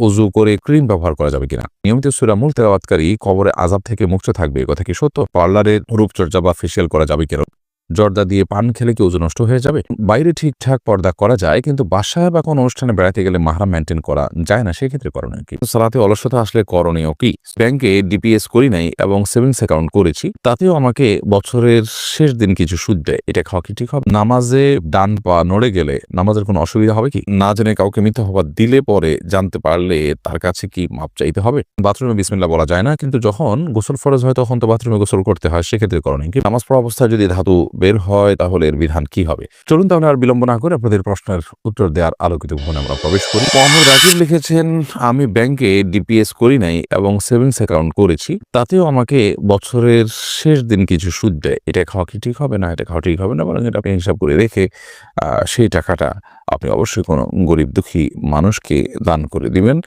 ওযু করে ক্রিম ব্যবহার করা যাবে কিনা? নিয়মিত সূরা মূল তেলাওয়াতকারী কবরে আযাব থেকে মুক্ত থাকবে, এ কথা কি সত্য? পার্লারের রূপচর্চা বা ফেসিয়াল করা যাবে কিনা? জর্দা দিয়ে পান খেলে কি ওজু নষ্ট হয়ে যাবে? বাইরে ঠিকঠাক পর্দা করা যায়, কিন্তু বাসায় বা কোনো অনুষ্ঠানে বেড়াতে গেলে মাহরাম মেইনটেইন করা যায় না, সেক্ষেত্রে করণীয় কি? সালাতে অলসতা আসলে করণীয় কি? ব্যাংকে ডিপিএস করি নাই এবং সেভিংস অ্যাকাউন্ট করেছি, তাতেও আমাকে বছরের শেষ দিন কিছু সুদ দেয়, এটা খাওয়া কি ঠিক হবে? নামাজে ডান পা নড়ে গেলে নামাজের কোনো অসুবিধা হবে কি? না জেনে কাউকে মিথ্যা অপবাদ দিলে পরে জানতে পারলে তার কাছে কি মাপ চাইতে হবে? বাথরুমে বিসমিল্লাহ বলা যায় না, কিন্তু যখন গোসল ফরজ হয় তখন তো বাথরুমে গোসল করতে হয়, সেক্ষেত্রে করণীয় কি? নামাজ পড়া অবস্থায় যদি ধাতু বের হয় তাহলে এর বিধান কি হবে? চলুন তাহলে আর বিলম্ব না করে আপনাদের প্রশ্নের উত্তর দেওয়ার আলোকিত ভবনে আমরা প্রবেশ করি। মোহাম্মদ রাকিব লিখেছেন, আমি ব্যাংকে ডিপিএস করি নাই এবং সেভিংস অ্যাকাউন্ট করেছি, তাতেও আমাকে বছরের শেষ দিন কিছু সুদ দেয়, এটা খাওয়া কি ঠিক হবে? না, এটা খাওয়া ঠিক হবে না, বরং এটা আপনি হিসাব করে রেখে সেই টাকাটা আপনি অবশ্যই কোনো গরিব দুঃখী মানুষকে দান করে দিবেন,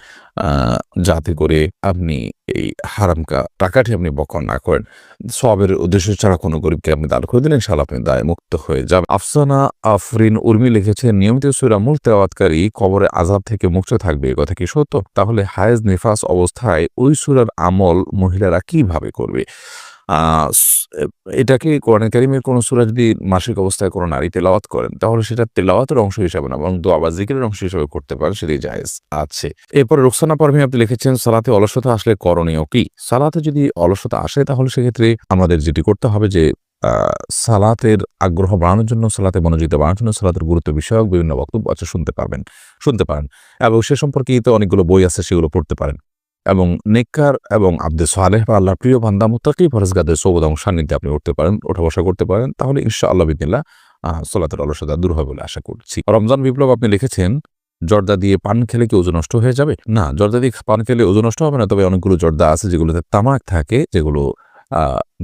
যাতে করে আপনি এই হারামকা টাকাটি আপনি বক্ষণ না করেন। সওয়াবের উদ্দেশ্য ছাড়া কোনো গরিবকে আপনি দান করে দিলেন, ইনশাআল্লাহ আপনি দায় মুক্ত হয়ে যাবেন। আফসানা আফরিন উর্মি লিখেছেন, নিয়মিত সূরা মূল তেলাওয়াতকারী কবরে আযাব থেকে মুক্ত থাকবে, এ কথা কি সত্য? তাহলে হায়েজ নিফাস অবস্থায় ওই সূরার আমল মহিলারা কিভাবে করবে? এটাকে কোরআনে কারিমের কোন সূরা যদি মাসিক অবস্থায় কোন নারী তেলাওয়াত করেন, তাহলে সেটা তেলাওয়াতের অংশ হিসাবে না, বরং দোয়া বা জিকিরের অংশ হিসেবে করতে পারেন, সেটাই জায়েজ আছে। এরপরে রুকসানা পারভীন আপনি লিখেছেন, সালাতে অলসতা আসলে করণীয় কি? সালাতে যদি অলসতা আসে তাহলে সেক্ষেত্রে আমাদের যেটি করতে হবে যে সালাতের আগ্রহ বাড়ানোর জন্য, সালাতে মনোযোগিতা বাড়ানোর জন্য সালাতের গুরুত্ব বিষয়ক বিভিন্ন বক্তব্য আছে, শুনতে পারেন এবং সে সম্পর্কিত অনেকগুলো বই আছে, সেগুলো পড়তে পারেন এবং নেককার এবং আব্দে সালেহ বা আল্লাহর প্রিয় বান্দা মুত্তাকি পরহেজগারদের সোবত এবং সান্নিধ্যে আপনি উঠতে পারেন, ওঠা বসা করতে পারেন, তাহলে ইনশাআল্লাহ বিদিনিল্লাহ সালাতের অলসতা দূর হবে বলে আশা করছি। রমজান বিপ্লব আপনি লিখেছেন, জর্দা দিয়ে পান খেলে কি ওজু নষ্ট হয়ে যাবে? না, জর্দা দিয়ে পান খেলে ওজু নষ্ট হবে না, তবে অনেকগুলো জর্দা আছে যেগুলোতে তামাক থাকে, যেগুলো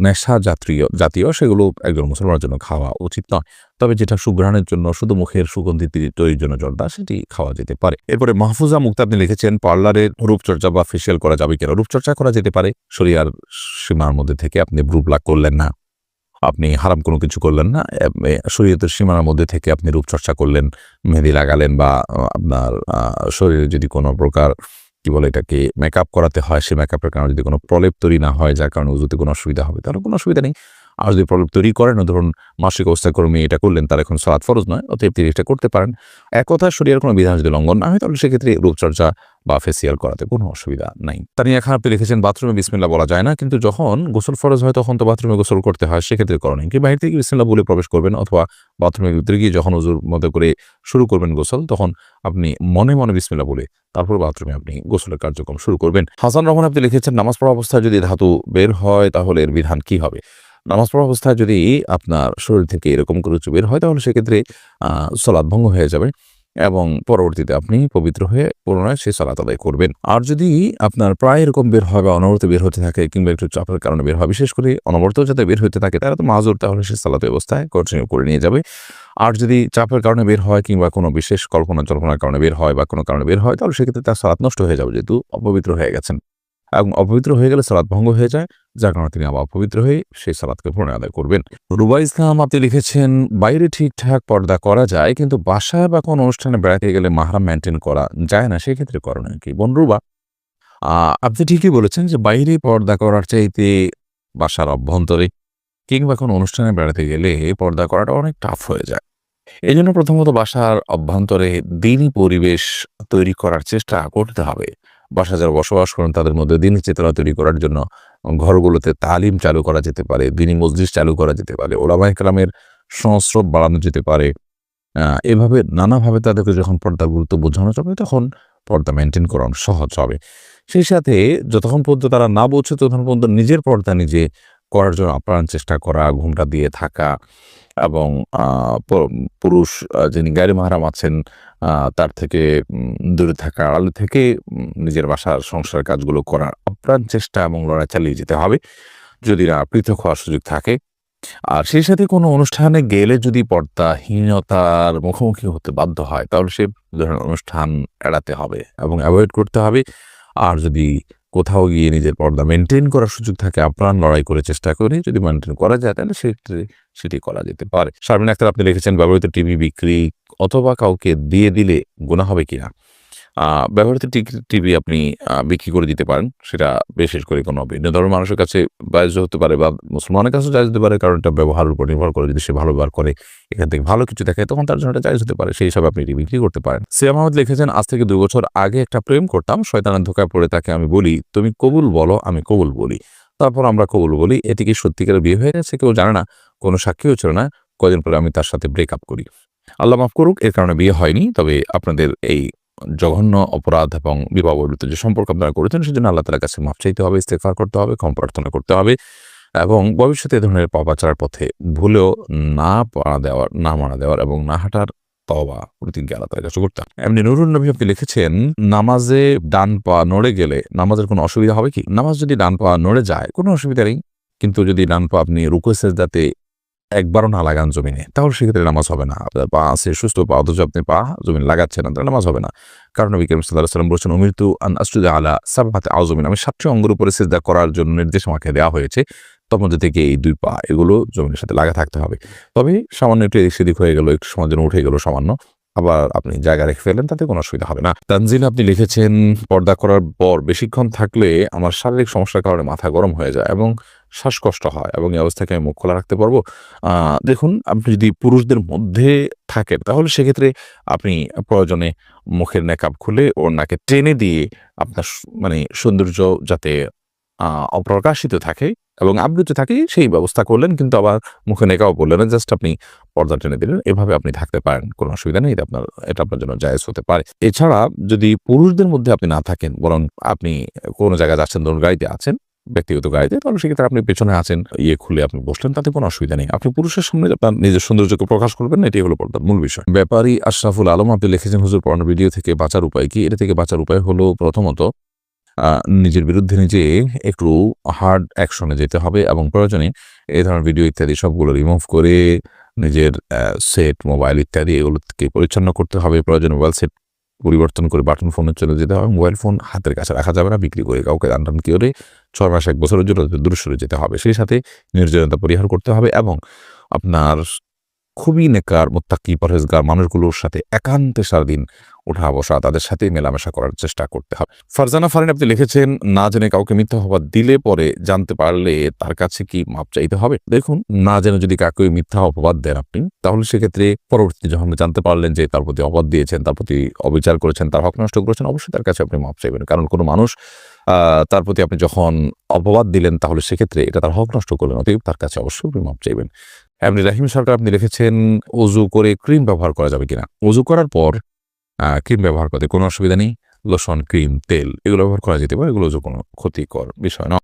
নেশা জাতীয়, সেগুলো একজন মুসলমানের জন্য খাওয়া উচিত নয়। তবে যেটা সুঘ্রাণের জন্য, শুধু মুখের সুগন্ধি তৈরির জন্য জর্দা, সেটি খাওয়া যেতে পারে। এরপরে মাহফুজা মুক্তা আপনি লিখেছেন, পার্লারের রূপচর্চা বা ফেসিয়াল করা যাবে কিনা? রূপচর্চা করা যেতে পারে, শরিয়ার সীমার মধ্যে থেকে। আপনি ব্রু প্লাক করলেন না, আপনি হারাম কোনো কিছু করলেন না, শরীয়তের সীমানার মধ্যে থেকে আপনি রূপচর্চা করলেন, মেহেদি লাগালেন বা আপনার শরীরে যদি কোনো প্রকার কি বলে এটাকে মেকআপ করাতে হয়, সে মেকআপের কারণে যদি কোনো প্রলেপ তৈরি না হয়, যার কারণে উজুতে কোনো অসুবিধা হবে, তাহলে কোনো অসুবিধা নেই। আর যদি প্রলেপ তৈরি করেন, ধরুন মাসিক অবস্থায় কোনো মেয়ে এটা করলেন, তার এখন সালাত ফরজ নয়, অতএব তিনি এটা করতে পারেন। এক কথায় শরীরের কোনো বিধান যদি লঙ্ঘন না হয়, তাহলে সেক্ষেত্রে রূপচর্চা বা ফেসিয়াল করাতে কোনো অসুবিধা নাই। তানিয়া খান আপনি লিখেছেন, বাথরুমে বিসমিল্লাহ বলা যায় না, কিন্তু যখন গোসল ফরজ হয় তখন তো বাথরুমে গোসল করতে হয়, সেক্ষেত্রে করণীয় কি? বাইরে থেকে বিসমিল্লাহ বলে প্রবেশ করবেন, অথবা বাথরুমের ভিতরে গিয়ে যখন ওযুর মতো করে শুরু করবেন গোসল, তখন আপনি মনে মনে বিসমিল্লাহ বলে তারপর বাথরুমে আপনি গোসলের কার্যক্রম শুরু করবেন। হাসান রহমান আপনি লিখেছেন, নামাজ পড়া অবস্থায় যদি ধাতু বের হয় তাহলে এর বিধান কি হবে? নামাজ পড়া অবস্থায় যদি আপনার শরীর থেকে এরকম করে কিছু বের হয়, তাহলে সেক্ষেত্রে সালাত ভঙ্গ হয়ে যাবে এবং পরবর্তীতে আপনি পবিত্র হয়ে পুনরায় সেই সালাত আদায় করবেন। আর যদি আপনার প্রায় এরকম বের হয় বা অনবরত বের হতে থাকে, কিংবা একটু চাপের কারণে বের হয়, বিশেষ করে অনবরত যাতে বের হতে থাকে, তারা তো মাযুর, তাহলে সে সালাত ব্যবস্থায় কন্টিনিউ করে নিয়ে যাবে। আর যদি চাপের কারণে বের হয়, কিংবা কোনো বিশেষ কল্পনার কারণে বের হয় বা কোনো কারণে বের হয়, তাহলে সেক্ষেত্রে তার সালাত নষ্ট হয়ে যাবে, যেহেতু অপবিত্র হয়ে গেছেন, এবং অপবিত্র হয়ে গেলে সালাত ভঙ্গ হয়ে যায়, যার কারণে তিনি আবার অপবিত্র হয়ে সেই সালাতকে পুনরায় আদায় করবেন। রুবা ইসলাম আপনি লিখেছেন, বাইরে ঠিকঠাক পর্দা করা যায়, কিন্তু বাসায় বা কোনো অনুষ্ঠানে বেড়াতে গেলে মাহরাম মেইনটেইন করা যায় না, সেক্ষেত্রে করণীয় কি? বোন রুবা, আপনি ঠিকই বলেছেন যে বাইরে পর্দা করার চাইতে বাসার অভ্যন্তরে কিংবা কোনো অনুষ্ঠানে বেড়াতে গেলে পর্দা করাটা অনেক টাফ হয়ে যায়। এজন্য প্রথমত বাসার অভ্যন্তরে দ্বীনি পরিবেশ তৈরি করার চেষ্টা করতে হবে। বাসায় যারা বসবাস করেন তাদের মধ্যে দ্বীনি চেতনা তৈরি করার জন্য ঘরগুলোতে তালিম চালু করা যেতে পারে, দ্বীনি মজলিস চালু করা যেতে পারে, ওলামায়ে কেরামের সংস্রব বাড়ানো যেতে পারে। এভাবে নানাভাবে তাদেরকে যখন পর্দার গুরুত্ব বোঝানো যাবে, তখন পর্দা মেইনটেইন করা সহজ হবে। সেই সাথে যতক্ষণ পর্যন্ত তারা না বুঝছে, ততক্ষণ পর্যন্ত নিজের পর্দা নিজে করার জন্য আপ্রাণ চেষ্টা করা, ঘোমটা দিয়ে থাকা এবং পুরুষ যিনি গায়রে মাহরাম আছেন তার থেকে দূরে থাকা, আড়ালে থেকে নিজের বাসার সংসারের কাজগুলো করার আপ্রাণ চেষ্টা এবং লড়াই চালিয়ে যেতে হবে, যদি না পৃথক হওয়ার সুযোগ থাকে। আর সেই সাথে কোনো অনুষ্ঠানে গেলে যদি পর্দাহীনতার মুখোমুখি হতে বাধ্য হয়, তাহলে সে ধরনের অনুষ্ঠান এড়াতে হবে এবং অ্যাভয়েড করতে হবে। আর যদি কোথাও গিয়ে নিজের পর্দা মেইনটেইন করার সুযোগ থাকে, আপ্রাণ লড়াই করে চেষ্টা করে যদি মেইনটেইন করা যায়, তাহলে সেটি করা যেতে পারে। শারমিন আক্তার আপনি লিখেছেন, ব্যবহৃত টিভি বিক্রি অথবা কাউকে দিয়ে দিলে গুনাহ হবে কিনা? ব্যবহৃত টিভি আপনি বিক্রি করে দিতে পারেন। সেটা বিশেষ করে কোনো ভিন্ন ধর্মের মানুষের কাছে জায়েজ হতে পারে বা মুসলমানের কাছেও জায়েজ হতে পারে, কারণ এটা ব্যবহারের উপর নির্ভর করে। যদি সে ভালো ব্যবহার করে, এখান থেকে ভালো কিছু দেখায়, তখন তার জন্য এটা জায়েজ হতে পারে। সেই হিসাবে আপনি এটি বিক্রি করতে পারেন। সিয়াম আহমেদ লিখেছেন, আজ থেকে ২ বছর আগে একটা প্রেম করতাম। শয়তানের ধোঁকায় পড়ে তাকে আমি বলি, তুমি কবুল বলো, আমি কবুল বলি। তারপর আমরা কবুল বলি। এটি কি সত্যিকারের বিয়ে হয়ে গেছে? কেউ জানে না, কোনো সাক্ষীও ছিল না। কয়দিন পরে আমি তার সাথে ব্রেকআপ করি। আল্লাহ মাফ করুক, এর কারণে বিয়ে হয়নি। তবে আপনাদের এই জঘন্য অপরাধ এবং বিবাহ বহির্ভূত যে সম্পর্ক আপনারা করেছেন, সেজন্য আল্লাহ তাআলার কাছে মাফ চাইতে হবে, ইস্তেগফার করতে হবে, ক্ষমা প্রার্থনা করতে হবে এবং ভবিষ্যতে এ ধরনের পাপাচারের পথে ভুলেও না মারা দেওয়ার এবং না হাঁটার তওবা প্রতিজ্ঞা আল্লাহ তাআলার কাছে করতে হবে। এমনি নুরুন নবী আপনি লিখেছেন, নামাজে ডান পা নড়ে গেলে নামাজের কোনো অসুবিধা হবে কি? নামাজ যদি ডান পা নড়ে যায়, কোনো অসুবিধা নেই। কিন্তু যদি ডান পা আপনি রুকু সেজদাতে একবারও না লাগান জমিনে, তাহলে সেক্ষেত্রে নামাজ হবে না। আপনার পা আছে সুস্থ পা, অথচ আপনি পা জমিনে লাগাচ্ছেন না, তাহলে নামাজ হবে না। কারণ নবী করিম সাল্লাল্লাহু আলাইহি ওয়াসাল্লাম বলেছেন, উমিরতু আন আসজুদা আলা সাবআতি আযমিন, আমি ৭টি অঙ্গের উপরে সিজদা করার জন্য নির্দেশ আমাকে দেওয়া হয়েছে। তখন মধ্যে থেকে এই ২ পা এগুলো জমিনের সাথে লাগা থাকতে হবে। তবে সামান্য একটু এদিক সেদিক হয়ে গেল, একটু সময়ের জন্য উঠে গেল সামান্য, আবার আপনি জায়গা রেখে ফেলেন, তাতে কোনো অসুবিধা হবে না। তানজিল আপনি লিখেছেন, পর্দা করার পর বেশিক্ষণ থাকলে আমার শারীরিক সমস্যার কারণে মাথা গরম হয়ে যায় এবং শ্বাসকষ্ট হয় এবং এই অবস্থাকে আমি মুখ খোলা রাখতে পারবো? দেখুন, আপনি যদি পুরুষদের মধ্যে থাকেন, তাহলে সেক্ষেত্রে আপনি প্রয়োজনে মুখের নেকাব খুলে ওড়নাকে টেনে দিয়ে আপনার মানে সৌন্দর্য যাতে অপ্রকাশিত থাকে এবং আবৃত থাকে, সেই ব্যবস্থা করলেন। কিন্তু আবার মুখে নেকাবও পড়লেন না, জাস্ট আপনি পর্দা টেনে দিলেন। এভাবে আপনি থাকতে পারেন, কোনো অসুবিধা নেই। এটা আপনার জন্য জায়েজ হতে পারে। এছাড়া যদি পুরুষদের মধ্যে আপনি না থাকেন, বরং আপনি কোনো জায়গায় যাচ্ছেন, ধরুন গাড়িতে আছেন, ব্যক্তিগত গাড়িতে, তাহলে সেক্ষেত্রে আপনি পেছনে আছেন, খুলে আপনি বসলেন, তাতে কোনো অসুবিধা নেই। আপনি পুরুষের সামনে আপনার নিজের সৌন্দর্যকে প্রকাশ করবেন না, এটাই হলো পর্দার মূল বিষয়। ব্যাপারী আশরাফুল আলম আপনি লিখেছেন, হুজুর পড়ানো ভিডিও থেকে বাঁচার উপায় কি? এটা থেকে বাঁচার উপায় হলো, প্রথমত নিজের বিরুদ্ধে নিজে একটু হার্ড অ্যাকশনে যেতে হবে এবং প্রয়োজনে এই ধরনের ভিডিও ইত্যাদি সবগুলো রিমুভ করে নিজের সেট, মোবাইল ইত্যাদি এগুলোকে পরিচ্ছন্ন করতে হবে। প্রয়োজনে মোবাইল সেট পরিবর্তন করে বাটন ফোনে চলে যেতে হবে। মোবাইল ফোন হাতের কাছে রাখা যাবে না, বিক্রি করে কাউকে দান করে ৬ মাস ১ বছরের জন্য দূরে সরে যেতে হবে। সেই সাথে নির্জনতা পরিহার করতে হবে এবং আপনার খুবই নেককার, মুত্তাকি, পরহেজগার মানুষগুলোর সাথে একান্তে সারাদিন ওঠা বসা, তাদের সাথে মেলামেশা করার চেষ্টা করতে হবে। ফারজানা ফারিন আপনি লিখেছেন, না জেনে কাউকে মিথ্যা অপবাদ দিলে পরে জানতে পারলে তার কাছে কি মাপ চাইতে হবে? দেখুন, না জেনে যদি কাউকে মিথ্যা অপবাদ দেন আপনি, তাহলে সেক্ষেত্রে পরবর্তীতে যখন জানতে পারলেন যে তার প্রতি অপবাদ দিয়েছেন, তার প্রতি অবিচার করেছেন, তার হক নষ্ট করেছেন, অবশ্যই তার কাছে আপনি মাপ চাইবেন। কারণ কোনো মানুষ তার প্রতি আপনি যখন অপবাদ দিলেন, তাহলে সেক্ষেত্রে এটা তার হক নষ্ট করলেন, অতএব তার কাছে অবশ্যই আপনি মাপ চাইবেন। এমনি রাহিম সরকার আপনি লিখেছেন, অজু করে ক্রিম ব্যবহার করা যাবে কিনা? অজু করার পর ক্রিম ব্যবহার করতে কোনো অসুবিধা নেই। লোশন, ক্রিম, তেল এগুলো ব্যবহার করা যেতে পারে। এগুলো কোনো ক্ষতিকর বিষয় নয়।